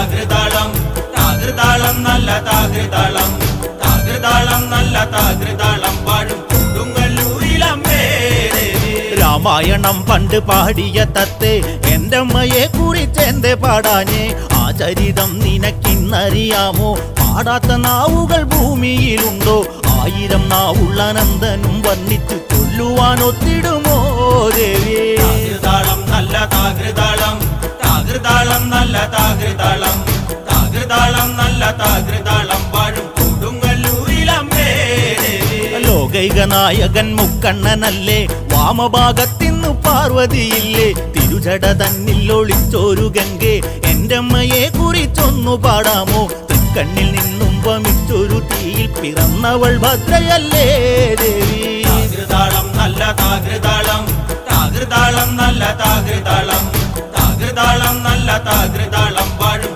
താകൃതാളം താകൃതാളം നല്ല താകൃതാളം താകൃതാളം നല്ല താകൃതാളം പാടും കൊടുങ്ങല്ലൂരിലമ്മേ ദേവി. രാമായണം പണ്ട് പാടിയ തത്തേ എന്റെ അമ്മയെ കുറിച്ചെന്തേ പാടാഞ്ഞേ? ആ ചരിതം നിനക്കിന്നറിയാമോ? പാടാത്ത നാവുകൾ ഭൂമിയിലുണ്ടോ? 1000 നാവുള്ള നന്ദനും വർണ്ണിച്ചു ചൊല്ലുവാൻ ഒത്തിടുമോ ദേവി? താകൃതാളം നല്ല താകൃതാളം താകൃതാളം നല്ല താകൃതാളം താകൃതാളം നല്ല താകൃതാളം പാടും കൊടുങ്ങല്ലൂരിലമ്മേ ദേവി. ലോകൈക നായകൻ മുക്കണ്ണനല്ലേ? വാമഭാഗത്തിന്നു പാർവതിയില്ലേ? തിരുജട തന്നിൽ ഒളിച്ചോരു ഗംഗേ എന്റെ അമ്മയെ കുറിച്ചൊന്നു പാടാമോ? തൃക്കണ്ണിൽ നിന്നും വമിച്ചൊരു തീയിൽ പിറന്നവൾ ഭദ്രയല്ലേ ദേവി? താകൃതാളം നല്ല താകൃതാളം താകൃതാളം നല്ല താകൃതാളം താകൃതാളം നല്ല താകൃതാളം പാടും